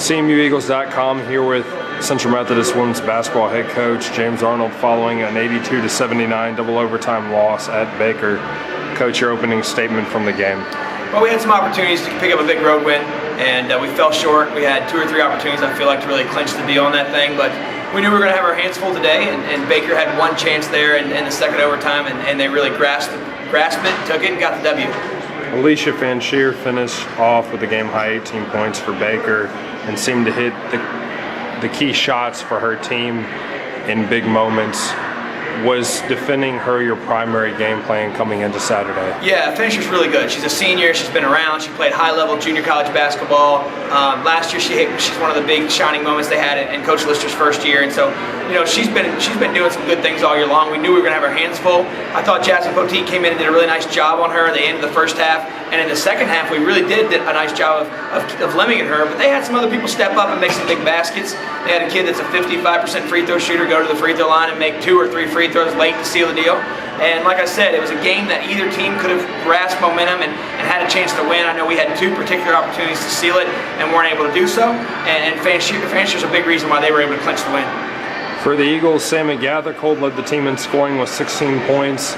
CMUEagles.com here with Central Methodist women's basketball head coach James Arnold following an 82-79 double overtime loss at Baker. Coach, your opening statement from the game. Well, we had some opportunities to pick up a big road win, and we fell short. We had 2 or 3 opportunities, I feel like, to really clinch the deal on that thing, but we knew we were going to have our hands full today, and Baker had one chance there in the second overtime, and they really grasped it, took it, and got the W. Alicia Panjshir finished off with a game-high 18 points for Baker and seemed to hit the key shots for her team in big moments. Was defending her your primary game plan coming into Saturday? Yeah, Panjshir's really good. She's a senior. She's been around. She played high-level junior college basketball. Last year, she's one of the big shining moments they had in Coach Lister's first year, and so she's been doing some good things all year long. We knew we were going to have our hands full. I thought Jasmine Poteet came in and did a really nice job on her at the end of the first half, and in the second half, we really did a nice job of limiting her. But they had some other people step up and make some big baskets. They had a kid that's a 55% free throw shooter go to the free throw line and make 2 or 3 free throws late to seal the deal. And like I said, it was a game that either team could have grasped momentum and had a chance to win. I know we had 2 particular opportunities to seal it and weren't able to do so. And Panjshir's a big reason why they were able to clinch the win. For the Eagles, Sammy Gathers led the team in scoring with 16 points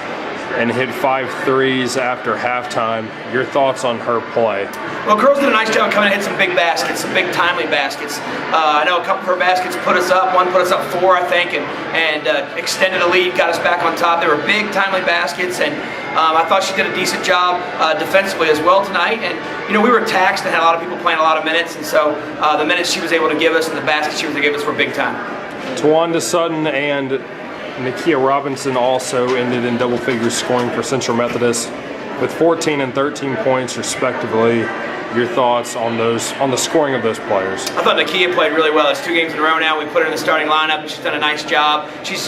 and hit 5 threes after halftime. Your thoughts on her play? Well, girls did a nice job coming and hit some big baskets, some big timely baskets. I know a couple of her baskets put us up. One put us up 4, I think, and extended a lead, got us back on top. They were big, timely baskets, and I thought she did a decent job defensively as well tonight. And we were taxed and had a lot of people playing a lot of minutes, and so the minutes she was able to give us and the baskets she was able to give us were big time. Tawanda Sutton and Makea Robinson also ended in double figures scoring for Central Methodist with 14 and 13 points respectively. Your thoughts on the scoring of those players? I thought Makea played really well. It's 2 games in a row now. We put her in the starting lineup, and she's done a nice job. She's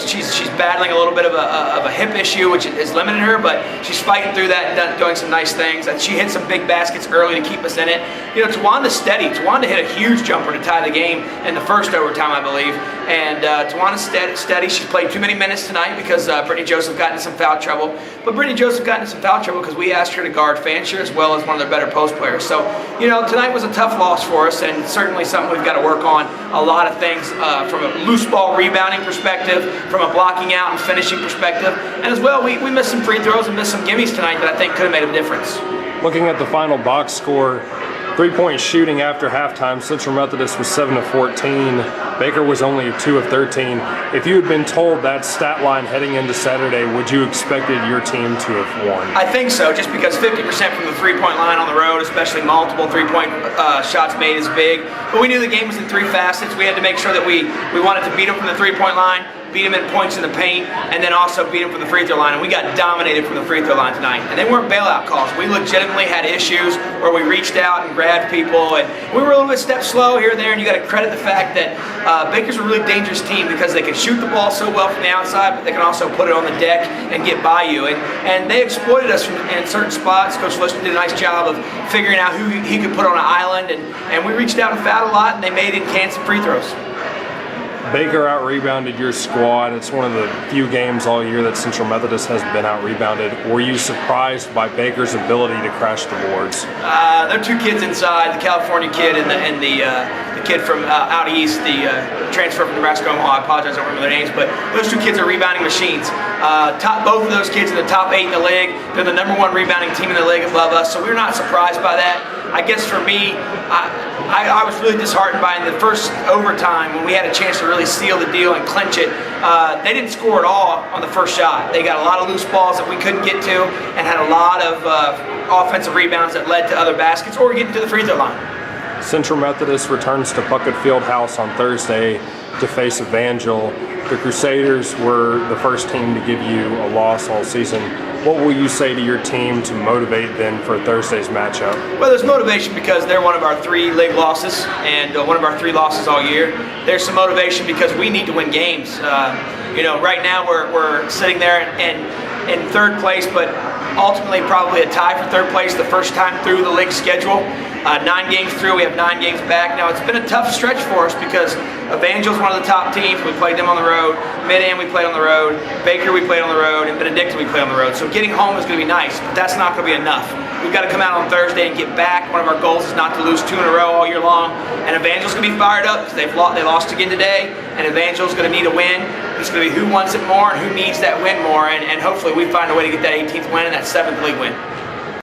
battling a little bit of a hip issue, which has limited her, but she's fighting through that and doing some nice things. And she hit some big baskets early to keep us in it. Tawanda's steady. Tawanda hit a huge jumper to tie the game in the first overtime, I believe. And Tawanda's steady. She's played too many minutes tonight because Brittany Joseph got into some foul trouble. But Brittany Joseph got into some foul trouble because we asked her to guard Panjshir as well as one of their better post players. So, tonight was a tough loss for us, and certainly something we've got to work on. A lot of things from a loose ball rebounding perspective, from a blocking out and finishing perspective, and as well, we missed some free throws and missed some gimmies tonight that I think could have made a difference. Looking at the final box score, 3-point shooting after halftime, Central Methodist was 7 of 14. Baker was only 2 of 13. If you had been told that stat line heading into Saturday, would you expected your team to have won? I think so, just because 50% from the 3-point line on the road, especially multiple 3-point shots made, is big. But we knew the game was in 3 facets. We had to make sure that we wanted to beat them from the 3-point line, beat them in points in the paint, and then also beat them from the free throw line. And we got dominated from the free throw line tonight. And they weren't bailout calls. We legitimately had issues where we reached out and grabbed people, and we were a little bit step slow here and there. And you got to credit the fact that Baker's a really dangerous team because they can shoot the ball so well from the outside, but they can also put it on the deck and get by you. And they exploited us in certain spots. Coach Lister did a nice job of figuring out who he could put on an island, and we reached out and fouled a lot, and they made in cans of free throws. Baker out-rebounded your squad. It's one of the few games all year that Central Methodist has been out-rebounded. Were you surprised by Baker's ability to crash the boards? There are 2 kids inside, the California kid and the kid from out east, the transfer from Nebraska Omaha. I apologize, I don't remember their names, but those 2 kids are rebounding machines. Both of those kids are the top 8 in the league. They're the #1 rebounding team in the league above us, so we're not surprised by that. I guess for me, I was really disheartened by in the first overtime when we had a chance to really seal the deal and clinch it. They didn't score at all on the first shot. They got a lot of loose balls that we couldn't get to and had a lot of offensive rebounds that led to other baskets or getting to the free throw line. Central Methodist returns to Puckett Fieldhouse on Thursday to face Evangel. The Crusaders were the first team to give you a loss all season. What will you say to your team to motivate them for Thursday's matchup? Well, there's motivation because they're one of our 3 league losses and one of our 3 losses all year. There's some motivation because we need to win games. Right now we're sitting there in 3rd place, but ultimately probably a tie for third place the first time through the league schedule. 9 games through, we have 9 games back. Now, it's been a tough stretch for us because Evangel's one of the top teams. We played them on the road. Mid-Am we played on the road. Baker we played on the road. And Benedictine we played on the road. So getting home is going to be nice, but that's not going to be enough. We've got to come out on Thursday and get back. One of our goals is not to lose 2 in a row all year long. And Evangel's going to be fired up because they lost again today. And Evangel's going to need a win. It's going to be who wants it more and who needs that win more. And hopefully we find a way to get that 18th win and that 7th league win.